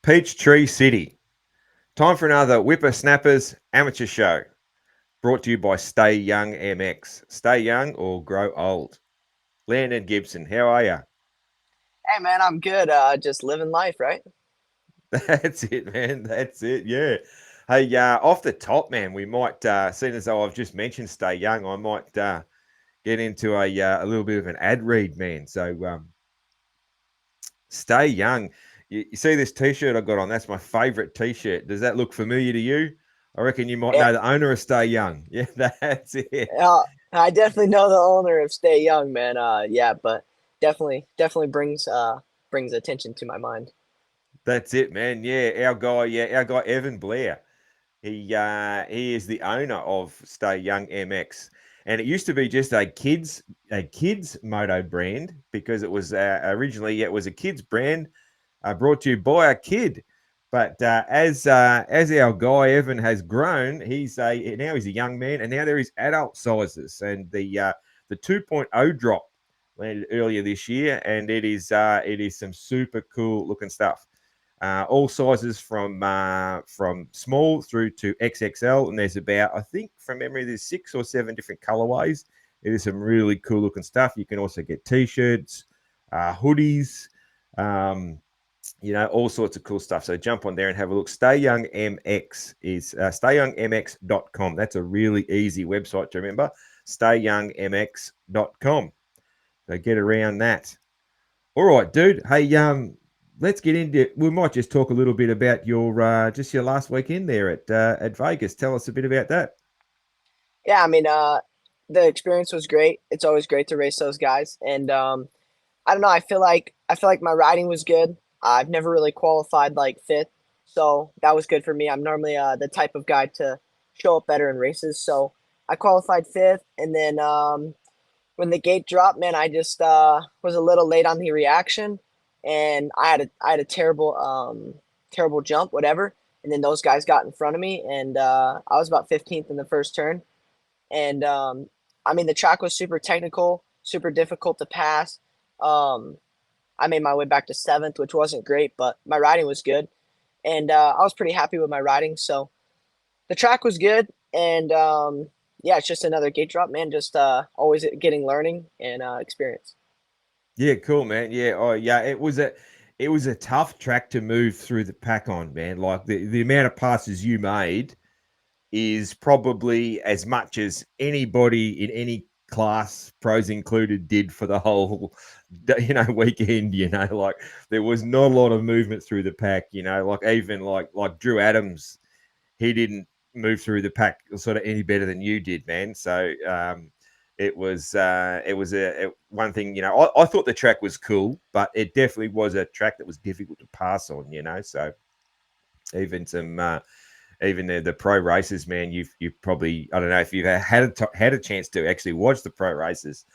Peachtree City. Time for another Whippersnappers amateur show. Brought to you by Stay Young MX. Stay young or grow old. Landon Gibson, how are you? Hey man, I'm good. Just living life, right? That's it, man. That's it. Yeah. Hey, off the top, man, we might, seeing as though I've just mentioned Stay Young, I might get into a little bit of an ad read, man. So, Stay Young. You see this T-shirt I got on? That's my favorite T-shirt. Does that look familiar to you? I reckon you might Yeah, know the owner of Stay Young. Yeah, that's it. I definitely know the owner of Stay Young, man. Yeah, but definitely brings attention to my mind. That's it, man. Yeah, our guy Evan Blair. He is the owner of Stay Young MX, and it used to be just a kids moto brand because it was originally it was a kids brand brought to you by a kid. But as our guy Evan has grown, he's a young man, and now there is adult sizes, and the 2.0 drop landed earlier this year, and it is some super cool looking stuff. All sizes from small through to XXL, and there's about, I think from memory, there's 6 or 7 different colorways. It is some really cool looking stuff. You can also get t-shirts, hoodies, um, all sorts of cool stuff. So jump on there and have a look. Stay Young MX is stayyoungmx.com. That's a really easy website to remember. Stayyoungmx.com. So get around that. All right, dude. Hey, let's get into. We might just talk a little bit about your last weekend there at Vegas. Tell us a bit about that. Yeah, I mean, the experience was great. It's always great to race those guys, and I don't know. I feel like my riding was good. I've never really qualified like fifth, so that was good for me. I'm normally the type of guy to show up better in races, so I qualified fifth, and then when the gate dropped, man, I just was a little late on the reaction, and I had a terrible jump, whatever. And then those guys got in front of me, and I was about 15th in the first turn. And I mean, the track was super technical, super difficult to pass. Um, I made my way back to seventh, which wasn't great, but my riding was good, and I was pretty happy with my riding. So the track was good, and yeah, it's just another gate drop, man. Just always getting learning and experience. Yeah, cool, man. Yeah, oh yeah, it was a tough track to move through the pack on, man. Like the amount of passes you made is probably as much as anybody in any class, pros included, did for the whole weekend. Like there was not a lot of movement through the pack. Like even like Drew Adams, he didn't move through the pack sort of any better than you did, man. So it was one thing. I thought the track was cool, but it definitely was a track that was difficult to pass on. So even some even the pro races, man. You've probably, I don't know if you've had a chance to actually watch the pro races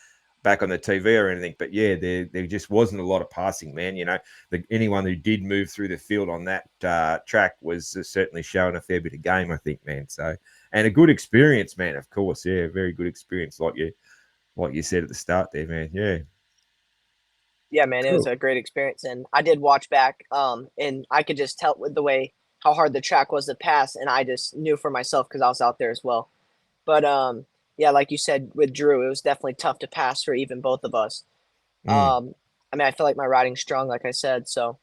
back on the TV or anything, but yeah, there just wasn't a lot of passing, man. Anyone who did move through the field on that track was certainly showing a fair bit of game, I think, man. So, and a good experience, man. Of course, yeah, very good experience, like you said at the start there, man. Yeah, Yeah, man, it was cool. a great experience, and I did watch back, and I could just tell with the way how hard the track was to pass, and I just knew for myself because I was out there as well. But yeah, like you said with Drew, it was definitely tough to pass for even both of us. Mm. I mean, I feel like my riding's strong, like I said, so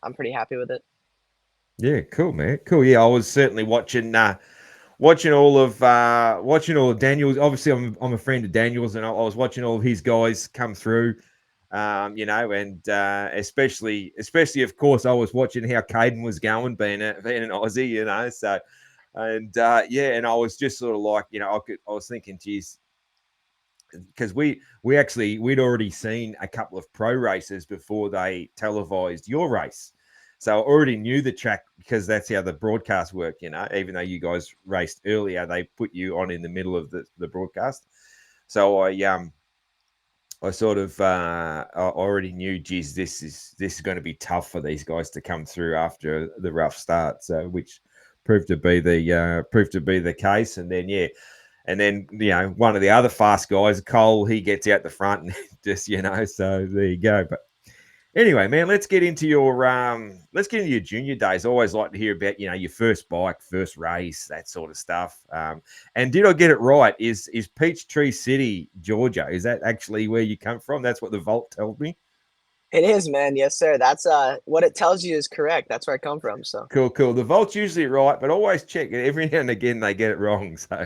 I'm pretty happy with it. Yeah, cool, man. Cool. Yeah, I was certainly watching all of Daniels. Obviously, I'm a friend of Daniels, and I was watching all of his guys come through. And especially of course, I was watching how Caden was going, being an Aussie, So, and yeah, and I was just sort of like, I was thinking, geez, because we'd already seen a couple of pro races before they televised your race. So I already knew the track because that's how the broadcast worked, even though you guys raced earlier, they put you on in the middle of the broadcast. So I sort of I already knew, geez, this is going to be tough for these guys to come through after the rough start. So which proved to be the case. And then yeah, and then one of the other fast guys, Cole, he gets out the front and just So there you go. But Anyway, man, let's get into your junior days. I always like to hear about, your first bike, first race, that sort of stuff. And did I get it right? Is Peachtree City, Georgia? Is that actually where you come from? That's what the vault told me. It is, man. Yes, sir. That's what it tells you is correct. That's where I come from. So Cool, cool. The vault's usually right, but always check it. Every now and again they get it wrong. So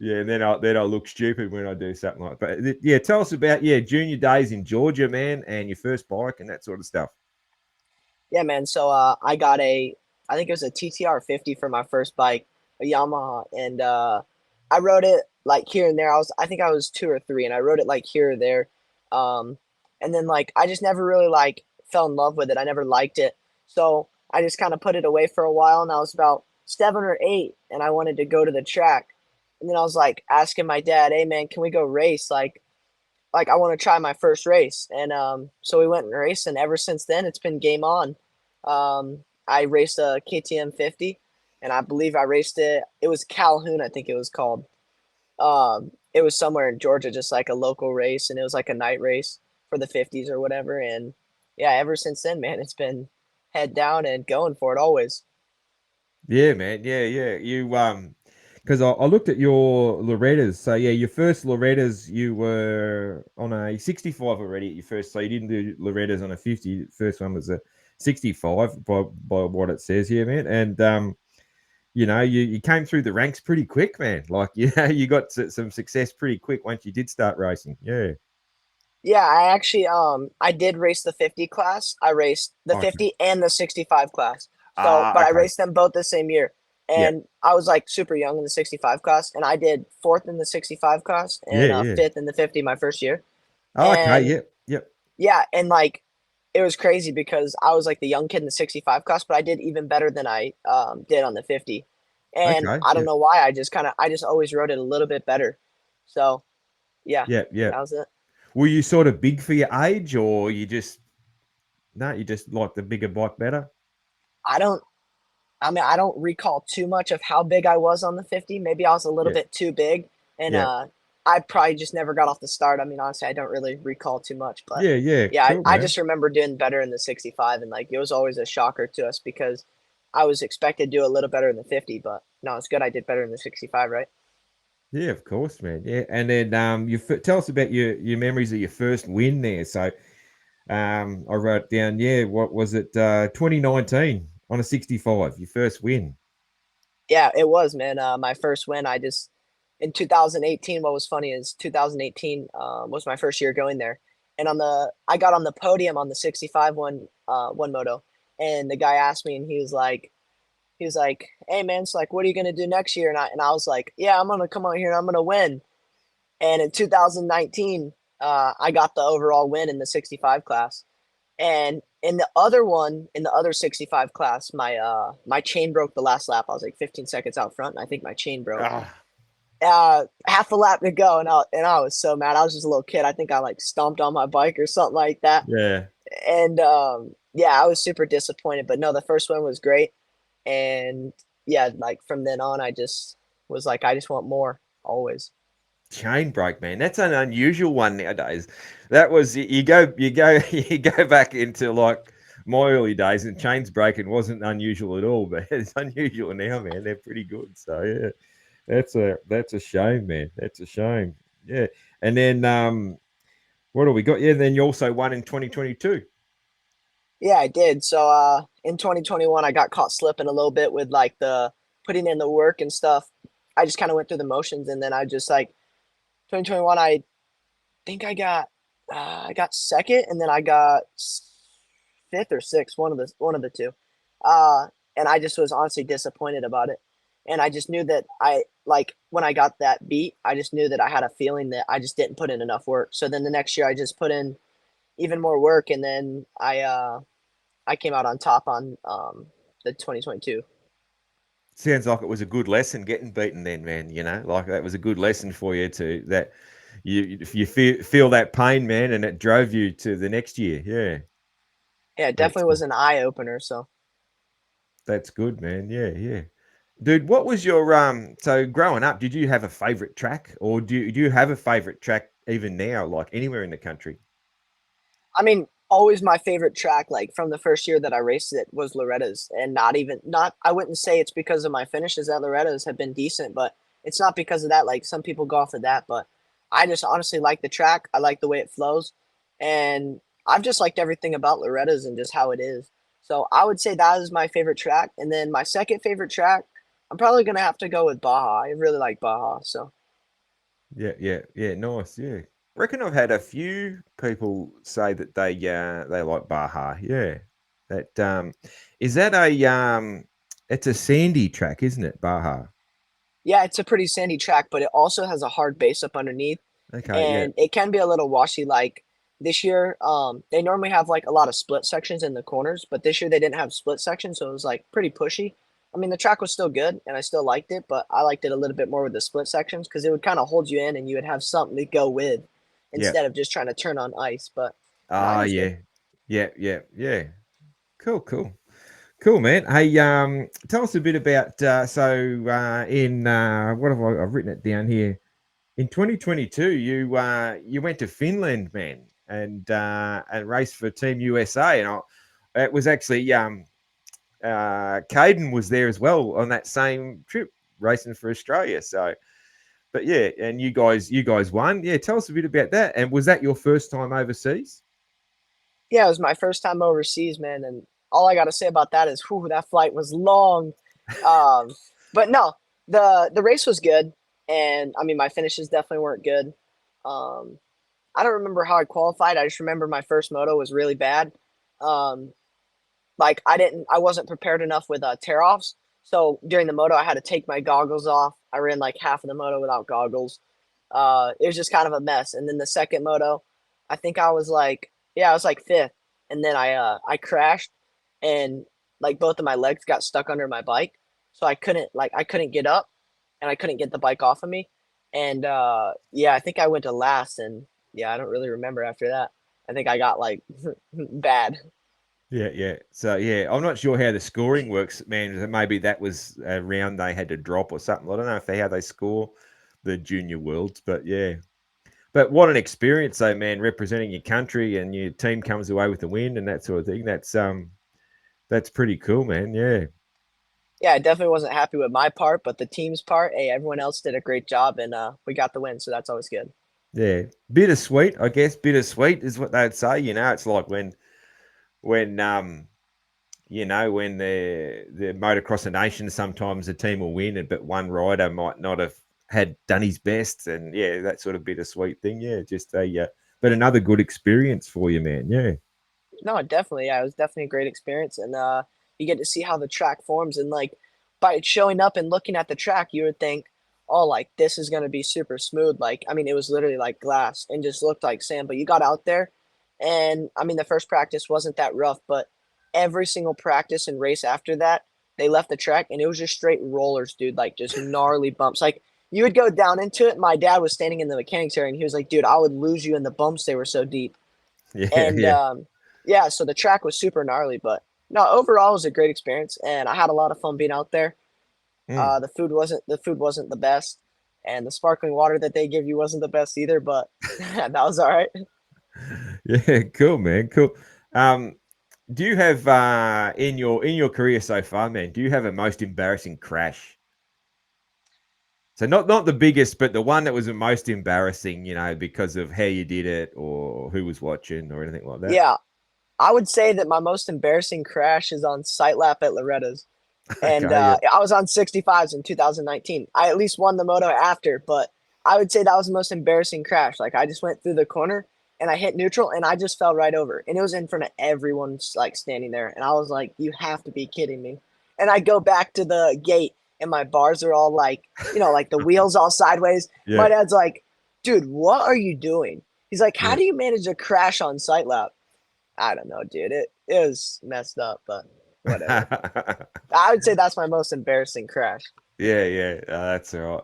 yeah. And then I look stupid when I do something like that. But yeah, tell us about junior days in Georgia, man, and your first bike and that sort of stuff. yeah, man. So I got I think it was a TTR 50 for my first bike, a Yamaha, and I rode it like here and there. I think I was 2 or 3, and I rode it like here or there. Um, and then like I just never really like fell in love with it. I never liked it, so I just kind of put it away for a while. And I was about 7 or 8, and I wanted to go to the track. And then I was like asking my dad, "Hey, man, can we go race? Like I want to try my first race." And so we went and raced, and ever since then it's been game on. I raced a KTM 50, and I believe I raced it. It was Calhoun, I think it was called. It was somewhere in Georgia, just like a local race, and it was like a night race for the 50s or whatever. And yeah, ever since then, man, it's been head down and going for it always. Yeah, man. Yeah, yeah. Because I looked at your Loretta's. So yeah, your first Loretta's, you were on a 65 already at your first. So you didn't do Loretta's on a 50. First one was a 65 by what it says here, man. And you came through the ranks pretty quick, man. Like you got some success pretty quick once you did start racing. Yeah. Yeah, I actually I did race the 50 class. I raced the Okay. 50 and the 65 class. So, but I Okay. raced them both the same year. Yeah. And I was like super young in the 65 class, and I did fourth in the 65 class Yeah. and Yeah. fifth in the 50 my first year. Okay. And Yep. Yep. yeah, and like it was crazy because I was like the young kid in the 65 class, but I did even better than I did on the 50. And Okay. I don't Yep. know why. I just always rode it a little bit better. So yeah, Yep. that Yep. was it. Were you sort of big for your age, or you just like the bigger bike better? I don't I mean, I don't recall too much of how big I was on the 50. Maybe I was a little Yeah. bit too big, and Yeah. I probably just never got off the start. I mean, honestly, I don't really recall too much, but Yeah. Yeah. yeah, Cool, I man. just remember doing better in the 65, and like it was always a shocker to us because I was expected to do a little better in the 50, but no, it's good I did better in the 65, right? Yeah, of course, man. Yeah, and then tell us about your memories of your first win there. So I wrote down. Yeah, what was it? 2019 on a 65, your first win. Yeah, it was, man. My first win. I just in 2018. What was funny is 2018 was my first year going there, and I got on the podium on the 65 one moto, and the guy asked me, and he was like, "Hey man, it's like, what are you gonna do next year?" And I was like, "Yeah, I'm gonna come out here and I'm gonna win." And in 2019, I got the overall win in the 65 class. And in the other 65 class, my chain broke the last lap. I was like 15 seconds out front, and I think my chain broke. Ah, Half a lap to go, and I was so mad. I was just a little kid. I think I like stomped on my bike or something like that. yeah, And yeah, I was super disappointed. But no, the first one was great. And yeah, like from then on, I just was like, I just want more always. chain break, man. That's an unusual one nowadays. That was you go you go back into like my early days, and chains breaking wasn't unusual at all, but it's unusual now, man. They're pretty good. So yeah, that's a shame, man. That's a shame. Yeah, and then what do we got? Yeah, then you also won in 2022. Yeah, I did. So in 2021, I got caught slipping a little bit with like the putting in the work and stuff. I just kind of went through the motions, and then I just like 2021. I think I got second, and then I got fifth or sixth, one of the two. Uh, and I just was honestly disappointed about it. And I just knew that I like when I got that beat, I just knew that I had a feeling that I just didn't put in enough work. So then the next year, I just put in even more work, and then I came out on top on the 2022. Sounds like it was a good lesson getting beaten then, man. Like that was a good lesson for you to that you feel that pain, man, and it drove you to the next year. Yeah, Yeah, it that's definitely was an eye opener. So that's good, man. Yeah, yeah. Dude, what was your so growing up, did you have a favorite track, or do you have a favorite track even now, like anywhere in the country? I mean, always my favorite track, like from the first year that I raced it, was Loretta's. And not I wouldn't say it's because of my finishes that Loretta's have been decent, but it's not because of that. Like some people go off of that, but I just honestly like the track. I like the way it flows. And I've just liked everything about Loretta's and just how it is. So I would say that is my favorite track. And then my second favorite track, I'm probably gonna have to go with Baja. I really like Baja. So Yeah, yeah, yeah. Nice. Yeah. Reckon I've had a few people say that they like Baja. Yeah. That is that a it's a sandy track, isn't it? Baja. yeah, it's a pretty sandy track, but it also has a hard base up underneath. Okay. Yeah. And it can be a little washy. Like this year, they normally have like a lot of split sections in the corners, but this year they didn't have split sections, so it was like pretty pushy. I mean, the track was still good, and I still liked it, but I liked it a little bit more with the split sections because it would kind of hold you in, and you would have something to go with Yeah. instead of just trying to turn on ice. But no, it Ah, was good. yeah. Yeah, yeah, yeah. Cool, cool. Cool, man. Hey, tell us a bit about in what have I've written it down here. In 2022, you went to Finland, man, and raced for Team USA, and it was actually Caden was there as well on that same trip, racing for Australia. So, but yeah, and you guys won. Yeah, tell us a bit about that. And was that your first time overseas? Yeah, it was my first time overseas, man, and all I gotta say about that is, whew, that flight was long. Um, but no, the race was good, and I mean my finishes definitely weren't good. Um, I don't remember how I qualified. I just remember my first moto was really bad. Um, like I wasn't prepared enough with tear offs. So during the moto, I had to take my goggles off. I ran like half of the moto without goggles. It was just kind of a mess. And then the second moto, I think I was like, yeah, I was like fifth. And then I crashed, and like both of my legs got stuck under my bike, so I couldn't get up, and I couldn't get the bike off of me. And yeah, I think I went to last, and yeah, I don't really remember after that. I think I got like bad. Yeah, yeah. So yeah, I'm not sure how the scoring works, man. Maybe that was a round they had to drop or something. I don't know if how they score the junior worlds, but yeah. But what an experience, though, man! Representing your country and your team comes away with the win and that sort of thing. That's pretty cool, man. Yeah, Yeah, I definitely wasn't happy with my part, but the team's part, hey, everyone else did a great job, and we got the win, so that's always good. yeah. Bittersweet, I guess. Bittersweet is what they'd say. It's like when when the motocross of nations, sometimes a team will win, but one rider might not have had done his best, and yeah, that sort of bittersweet thing. Yeah, just but another good experience for you, man. Yeah, No, definitely, yeah, it was definitely a great experience, and you get to see how the track forms, and like by showing up and looking at the track, you would think, oh, like this is gonna be super smooth. Like, I mean, it was literally like glass and just looked like sand. But you got out there, and I mean, the first practice wasn't that rough, but every single practice and race after that, they left the track, and it was just straight rollers, dude. Like just gnarly bumps. Like you would go down into it. My dad was standing in the mechanics area, and he was like, dude, I would lose you in the bumps. They were so deep. yeah, And yeah. yeah, so the track was super gnarly, but no, overall it was a great experience, and I had a lot of fun being out there. Mm. The food wasn't the best, and the sparkling water that they give you wasn't the best either, but that was all right. Yeah, cool, man. Cool. Um, do you have in your career so far, man? Do you have a most embarrassing crash? So not the biggest, but the one that was the most embarrassing, because of how you did it or who was watching or anything like that. Yeah, I would say that my most embarrassing crash is on sight lap at Loretta's. And Okay, yeah. I was on 65s in 2019. I at least won the moto after, but I would say that was the most embarrassing crash. Like I just went through the corner and I hit neutral and I just fell right over. And it was in front of everyone like standing there. And I was like, you have to be kidding me. And I go back to the gate and my bars are all like, like the wheels all sideways. Yeah, My dad's like, dude, what are you doing? He's like, how yeah. do you manage a crash on sight lap? I don't know, dude. It was messed up, but whatever. I would say that's my most embarrassing crash. Yeah, yeah. That's all right.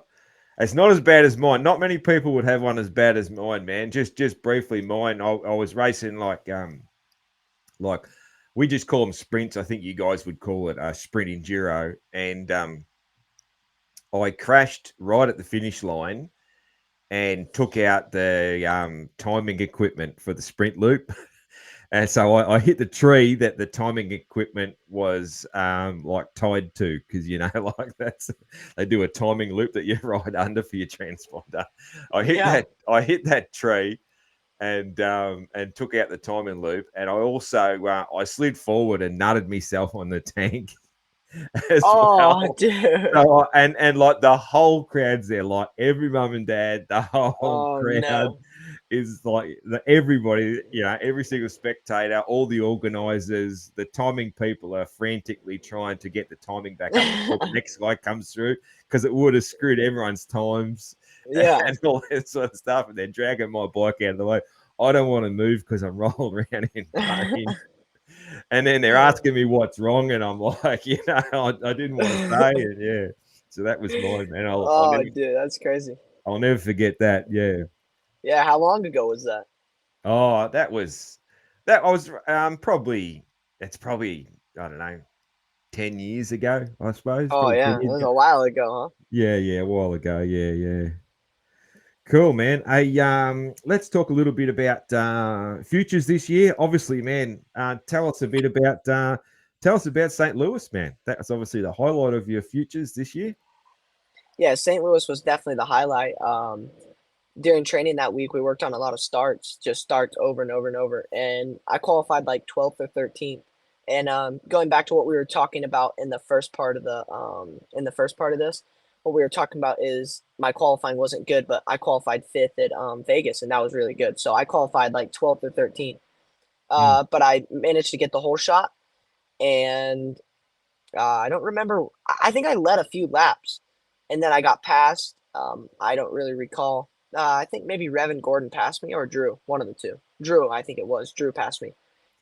It's not as bad as mine. Not many people would have one as bad as mine, man. Just briefly, mine. I was racing like we just call them sprints. I think you guys would call it a sprint enduro, and I crashed right at the finish line and took out the timing equipment for the sprint loop. And so I hit the tree that the timing equipment was like tied to, because like they do a timing loop that you ride under for your transponder. Yeah. I hit that tree and took out the timing loop, and I also I slid forward and nutted myself on the tank as Oh, well. dude. So and like the whole crowd's there, like every mum and dad, the whole Oh crowd no. is like everybody, every single spectator, all the organizers, the timing people are frantically trying to get the timing back up before the next guy comes through, because it would have screwed everyone's times Yeah. and all that sort of stuff. And they're dragging my bike out of the way. I don't want to move because I'm rolling around in pain. And then they're asking me what's wrong, and I'm like, I didn't want to say it. Yeah. So that was mine, man. Oh, dude, that's crazy. I'll never forget that. Yeah. Yeah, how long ago was that? Oh, that I was probably it's probably, I don't know, 10 years ago, I suppose. Oh Probably 10 yeah, that years was ago. a while ago, Yeah, a while ago. Yeah. Cool, man. Hey, let's talk a little bit about futures this year. Obviously, man, tell us about St. Louis, man. That's obviously the highlight of your futures this year. Yeah, St. Louis was definitely the highlight. During training that week, we worked on a lot of starts, just starts over and over and over. And I qualified like 12th or 13th. And going back to what we were talking about in the first part of this, what we were talking about is my qualifying wasn't good, but I qualified fifth at Vegas, and that was really good. So I qualified like 12th or 13th. Mm. But I managed to get the whole shot, and I don't remember. I think I led a few laps, and then I got passed. I don't really recall. I think maybe Revan Gordon passed me or Drew, one of the two. Drew, I think it was. Drew passed me.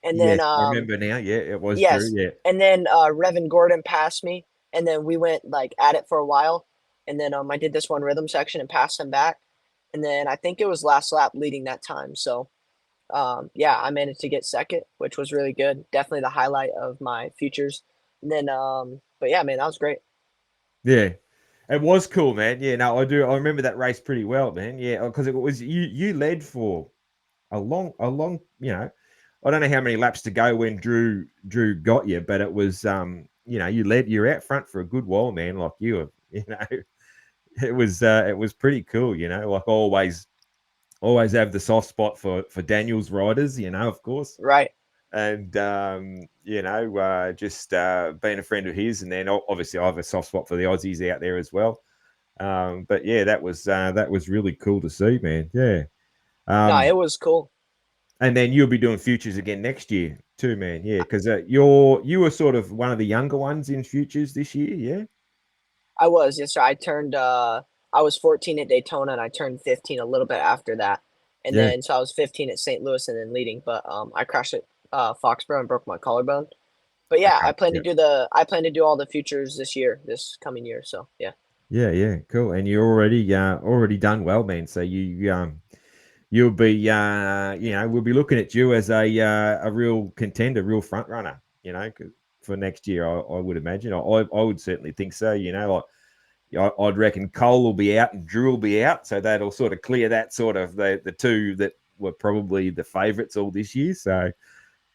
And then Yes, I remember now. Yeah, it was Drew. yes, Yeah. and then Revan Gordon passed me, and then we went like at it for a while, and then I did this one rhythm section and passed him back, and then I think it was last lap leading that time. So yeah, I managed to get second, which was really good. Definitely the highlight of my futures. And then, but yeah, man, that was great. Yeah. It was cool, man. Yeah, no, I do. I remember that race pretty well, man. Yeah, because it was you led for a long, I don't know how many laps to go when Drew got you, but it was you're out front for a good while, man. Like you were, it was pretty cool, like always have the soft spot for Daniel's riders, of course. Right. And just being a friend of his, and then obviously I have a soft spot for the Aussies out there as well. But yeah, that was really cool to see, man. Yeah. No, Um, it was cool. and then you'll be doing futures again next year too, man. Yeah, because you were sort of one of the younger ones in futures this year. Yeah. I was, yes, sir. I was 14 at Daytona and I turned 15 a little bit after that. And Yeah. then, so I was 15 at St. Louis and then leading, but I crashed at Foxborough and broke my collarbone. But yeah, Okay. Yeah. I plan to do all the futures this coming year. So yeah. Yeah. Cool. And you're already done well, man. So you'll be we'll be looking at you as a real contender, real front runner. For next year, I would imagine. I would certainly think so. I'd reckon Cole will be out and Drew will be out, so that'll sort of clear that sort of the two that were probably the favourites all this year. So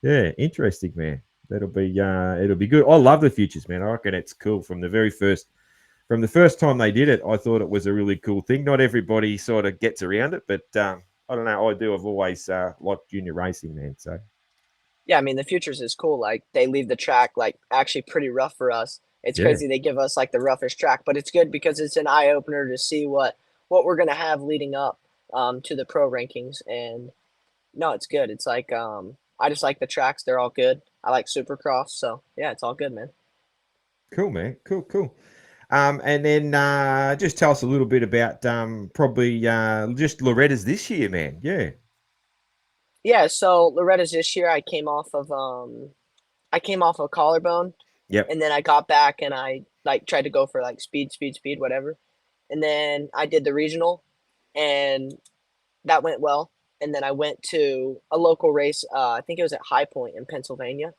yeah, interesting, man. It'll be good. I love the futures, man. I reckon it's cool from the first time they did it. I thought it was a really cool thing. Not everybody sort of gets around it, but I don't know. I do. I've always liked junior racing, man. So Yeah, I mean, the futures is cool. Like they leave the track like actually pretty rough for us. It's yeah, crazy they give us like the roughest track, but it's good because it's an eye opener to see what we're gonna have leading up to the pro rankings. And no, it's good. It's like I just like the tracks. They're all good. I like Supercross, so yeah, it's all good, man. cool, man. Cool. And then just tell us a little bit about probably just Loretta's this year, man. Yeah. Yeah, so Loretta's this year I came off a collarbone Yep. and then I got back and I like tried to go for like speed, whatever. And then I did the regional and that went well. And then I went to a local race. I think it was at High Point in Pennsylvania,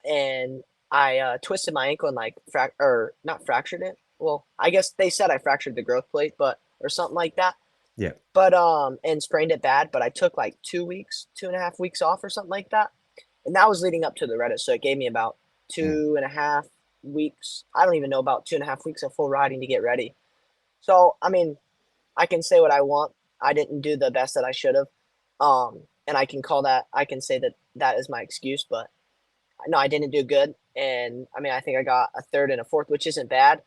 and I twisted my ankle and like or not fractured it. Well, I guess they said I fractured the growth plate, but or something like that. Yeah. but and sprained it bad. But I took like 2 weeks, 2.5 weeks off or something like that, and that was leading up to the Reddit. So it gave me about Mm. 2.5 weeks. I don't even know, about 2.5 weeks of full riding to get ready. So I mean, I can say what I want. I didn't do the best that I should have. And I can call that, I can say that that is my excuse, but no, I didn't do good. And I mean, I think I got a third and a fourth, which isn't bad,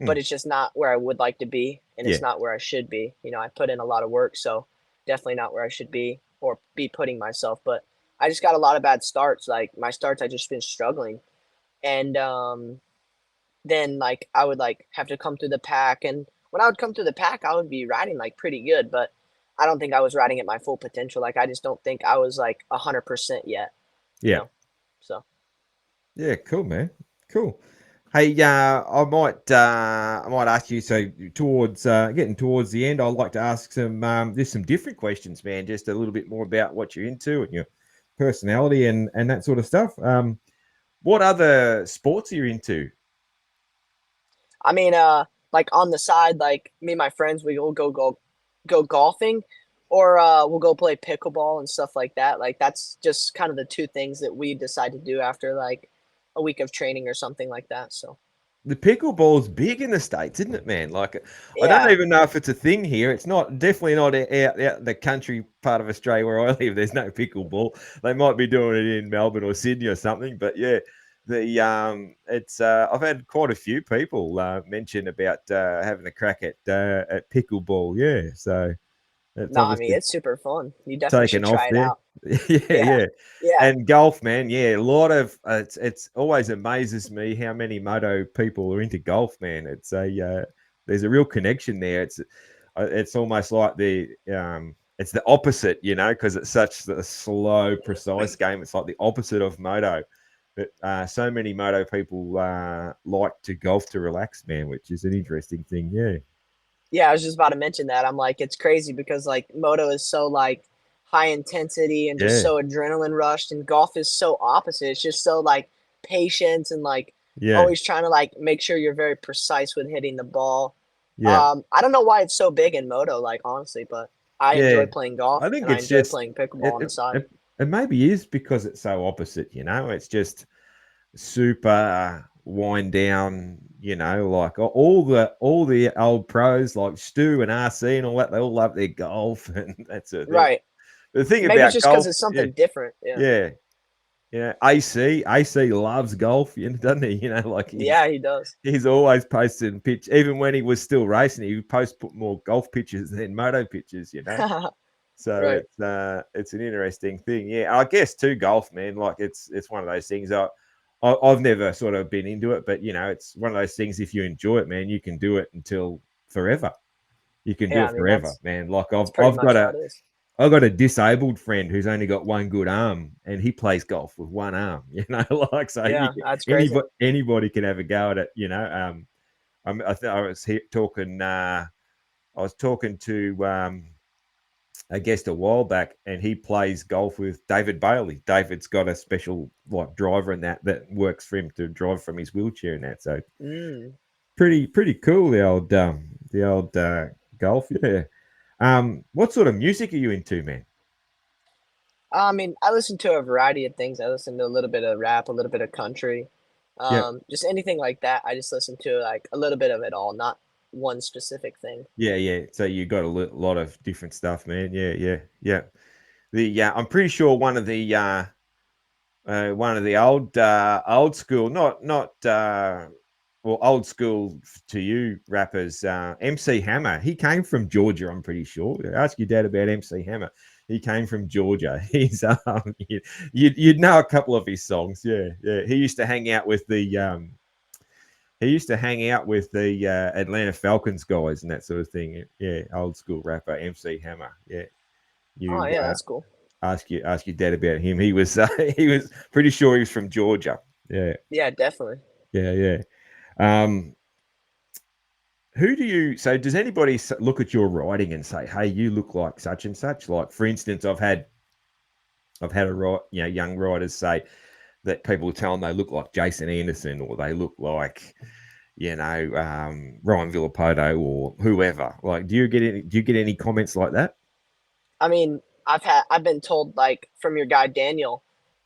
but Mm. it's just not where I would like to be. And it's Yeah. not where I should be. I put in a lot of work. So definitely not where I should be or be putting myself. But I just got a lot of bad starts. Like my starts, I just been struggling. And then like I would like have to come through the pack, and when I would come through the pack, I would be riding like pretty good, but I don't think I was riding at my full potential. Like I just don't think I was like 100% yet, you Yeah. know. So Yeah, cool, man. Cool. Hey, I might ask you. So, towards getting towards the end, I'd like to ask just some different questions, man. Just a little bit more about what you're into and your personality and that sort of stuff. What other sports are you into? I mean, like on the side, like me and my friends, we will go golfing, or we'll go play pickleball and stuff like that. Like that's just kind of the two things that we decide to do after like a week of training or something like that. So The pickleball's big in the States, isn't it, man? Like, I don't yeah, even know if it's a thing here. It's not definitely not out the country part of Australia where I live. There's no pickleball. They might be doing it in Melbourne or Sydney or something, but yeah, it's I've had quite a few people mention about having a crack at pickleball. Yeah, so it's no, I mean obviously it's super fun. You definitely taken should off try it there. out. Yeah, Yeah, yeah. yeah. And golf, man, yeah, a lot of it's always amazes me how many moto people are into golf, man. It's a there's a real connection there. It's almost like it's the opposite, because it's such a slow, precise game. It's like the opposite of moto. But so many moto people like to golf to relax, man, which is an interesting thing. Yeah, Yeah, I was just about to mention that. I'm like, it's crazy because like moto is so like high intensity and just yeah, so adrenaline rushed, and golf is so opposite. It's just so like patience and like yeah, always trying to like make sure you're very precise with hitting the ball. yeah, I don't know why it's so big in moto, like honestly, but I yeah. enjoy playing golf I think and I it's enjoy just playing pickleball it, on the it, side. it, it maybe is because it's so opposite, It's just super wind down, like all the old pros like Stu and RC and all that, they all love their golf and that sort of thing. Right. The thing Maybe it's about just because golf, it's yeah, something different. Yeah. yeah, AC loves golf, doesn't he? Like Yeah, he does. he's always posting pitch, even when he was still racing, he would put more golf pictures than moto pictures. So Right. it's an interesting thing. Yeah, I guess too golf, man. Like it's one of those things. I've never sort of been into it, but it's one of those things. If you enjoy it, man, you can do it until forever. You can do Yeah, I it mean forever, man. Like that's pretty much how it is. I've got a disabled friend who's only got one good arm, and he plays golf with one arm. Like so, Yeah, that's crazy. anybody can have a go at it. I was talking. I was talking to a guest a while back, and he plays golf with David Bailey. David's got a special like driver and that works for him to drive from his wheelchair and that. So Mm. pretty cool the old golf. Yeah. What sort of music are you into, man? I mean, I listen to a variety of things. I listen to a little bit of rap, a little bit of country, Yeah, just anything like that. I just listen to like a little bit of it all, not one specific thing. yeah. So you got a lot of different stuff, man. Yeah. I'm pretty sure one of the old school, not well, old school to you rappers, MC Hammer. He came from Georgia, I'm pretty sure. Ask your dad about MC Hammer. He came from Georgia. He's you'd know a couple of his songs. Yeah, yeah. He used to hang out with the Atlanta Falcons guys and that sort of thing. Yeah, old school rapper MC Hammer. Yeah, Oh you yeah, that's cool. ask your dad about him. He was he was pretty sure he was from Georgia. Yeah, Yeah, definitely. yeah. Um, who do you? So does anybody look at your writing and say, "Hey, you look like such and such"? Like for instance, I've had young writers say that people tell them they look like Jason Anderson or they look like Ryan Villapoto or whoever. Like, do you get any comments like that? I mean, I've been told like from your guy Daniel,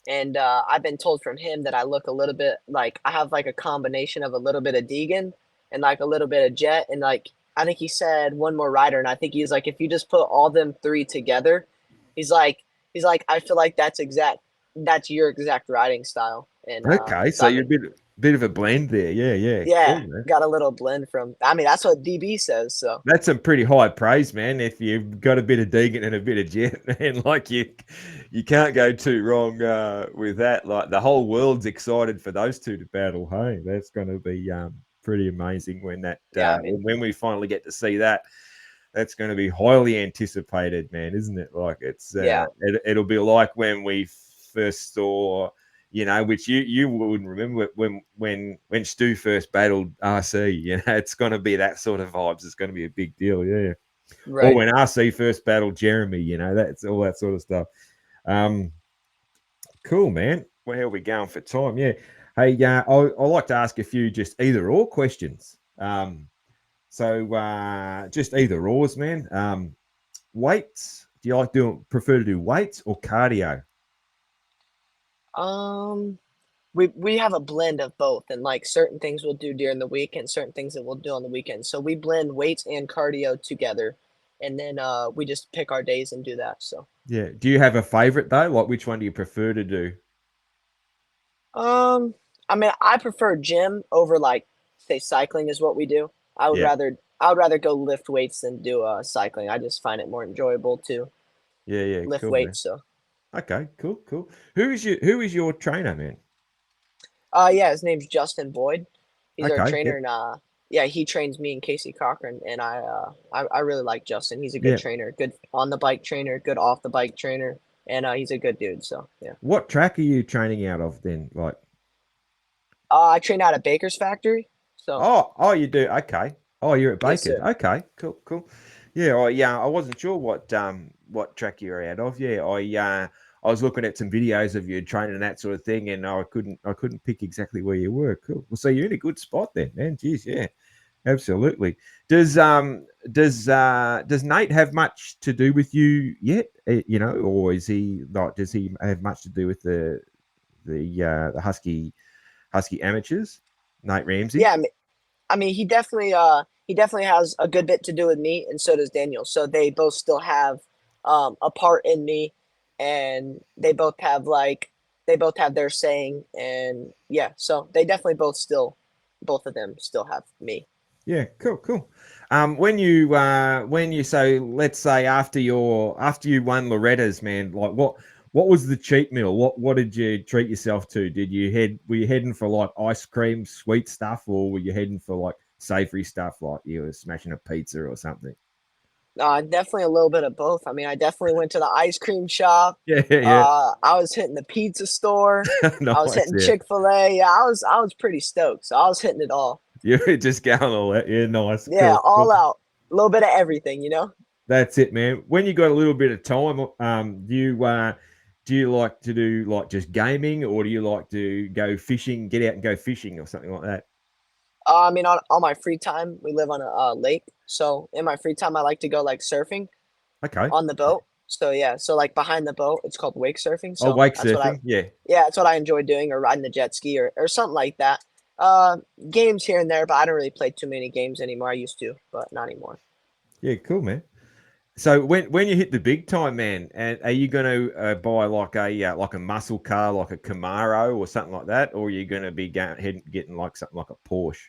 and I've been told from him that I look a little bit like I have like a combination of a little bit of Deegan and like a little bit of Jet, and like I think he said one more rider, and I think he's like if you just put all them three together, he's like I feel like that's your exact riding style, and Okay, so so I you're mean bit of a blend there. Yeah, yeah, yeah, cool, man. got a little blend from. I mean that's what DB says, so That's some pretty high praise, man. If you've got a bit of Deegan and a bit of Jet, man, like you can't go too wrong with that. Like the whole world's excited for those two to battle. Hey, that's going to be pretty amazing when yeah, I mean when we finally get to see that. That's going to be highly anticipated, man, isn't it? Like yeah it'll be like when we first saw, which you wouldn't remember when Stu first battled RC. It's going to be that sort of vibes. It's going to be a big deal, yeah. Or right. when RC first battled Jeremy, that's all that sort of stuff. Um, cool, man. Where are we going for time? Yeah. Hey, I like to ask a few just either or questions. So just either ors, man. Weights. Do you prefer to do weights or cardio? Um, we have a blend of both, and like certain things we'll do during the week, and certain things that we'll do on the weekend. So we blend weights and cardio together, and then we just pick our days and do that. So Yeah. Do you have a favorite though? Like which one do you prefer to do? um, I mean, I prefer gym over like say cycling is what we do. Yeah. I would rather go lift weights than do cycling. I just find it more enjoyable to Yeah, yeah, lift cool, man. weights. So Okay, cool, cool. Who is your trainer, man? yeah, his name's Justin Boyd. He's our Okay, trainer, yep, and yeah, he trains me and Casey Cochran, and I really like Justin. He's a good yeah. trainer, good on the bike trainer, good off the bike trainer, and he's a good dude. So yeah, What track are you training out of then? Like, I train out at Baker's Factory. So oh, you do. Okay. Oh, you're at yes, Baker's. sir. Okay, cool, cool. Yeah, I wasn't sure what track you were out of. Yeah, I was looking at some videos of you training and that sort of thing, and I couldn't pick exactly where you were. Cool. Well, so you're in a good spot then, man. Jeez, yeah. Absolutely. Does Nate have much to do with you yet? Or is he not? Does he have much to do with the Husky amateurs? Nate Ramsey. Yeah, I mean he definitely has a good bit to do with me, and so does Daniel. So they both still have a part in me, and they both have their saying, and yeah, so they definitely both of them still have me. Yeah, cool, cool. When you so let's say after you won Loretta's, man, like what was the cheat meal? What did you treat yourself to? Were you heading for like ice cream, sweet stuff, or were you heading for like savory stuff, like you were smashing a pizza or something? Definitely a little bit of both. I mean, I definitely went to the ice cream shop. Yeah, yeah. I was hitting the pizza store. I was Nice, hitting yeah. Chick-fil-A. Yeah, I was pretty stoked. So I was hitting it all. You were just going all that. Yeah, nice, Yeah, cool, cool. all out. A little bit of everything, you know? That's it, man. When you got a little bit of time, do you like to do like just gaming, or do you like to go fishing, get out and go fishing, or something like that? I mean, on my free time, we live on a lake. So in my free time, I like to go like surfing Okay. on the boat. So yeah, so like behind the boat, it's called wake surfing. Oh, So wake surfing. Yeah. yeah, that's what I enjoy doing, or riding the jet ski or something like that. Games here and there, but I don't really play too many games anymore. I used to, but not anymore. Yeah. Cool, man. So when you hit the big time, man, and are you going to buy like a muscle car, like a Camaro or something like that, or are you going to be getting like something like a Porsche?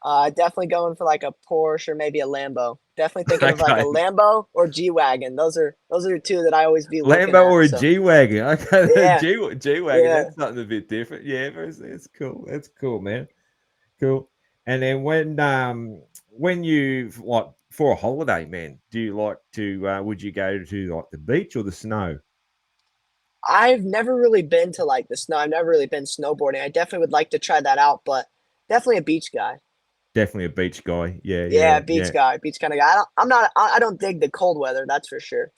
Definitely going for like a Porsche or maybe a Lambo. Definitely thinking of like a Okay. Lambo or G Wagon. Those are the two that I always be looking Lambo at. or a So G wagon? Okay, the yeah, G wagon. yeah. That's something a bit different. Yeah, that's cool. That's cool, man. Cool. And then when you like for a holiday, man, do you like to would you go to like the beach or the snow? I've never really been to like the snow. I've never really been snowboarding. I definitely would like to try that out, but definitely a beach guy. Definitely a beach guy. Yeah, yeah, Yeah, yeah. beach kind of guy. I don't dig the cold weather, that's for sure.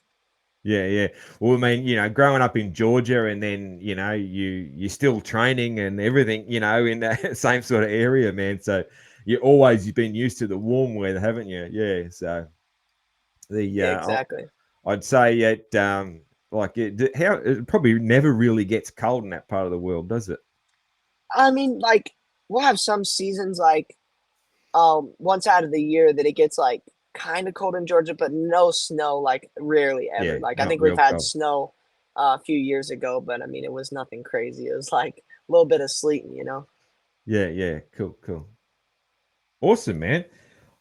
Yeah, yeah. Well, I mean, growing up in Georgia and then, you're still training and everything, in that same sort of area, man. So you've been used to the warm weather, haven't you? Yeah. So the Yeah, exactly. I'd say like it probably never really gets cold in that part of the world, does it? I mean, like, we'll have some seasons, like, once out of the year that it gets, like, kinda cold in Georgia, but no snow, like, rarely ever. Yeah, Like, I not think we've real had cold. snow, a few years ago, but, I mean, it was nothing crazy. It was, like, a little bit of sleeting, you know? Yeah, yeah, cool, cool, awesome, man.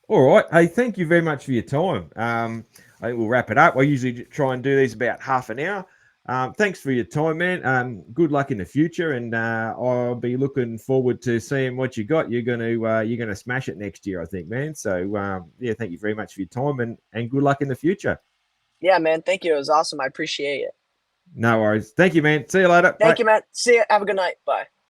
All right. Hey, thank you very much for your time. I think we'll wrap it up. I usually try and do these about half an hour. Thanks for your time, man. Good luck in the future, and I'll be looking forward to seeing what you got. You're gonna smash it next year, I think, man. So yeah, thank you very much for your time, and good luck in the future. Yeah, man, thank you. It was awesome. I appreciate it. No worries. Thank you, man. See you later. Thank Bye. you, man. See ya. Have a good night. Bye.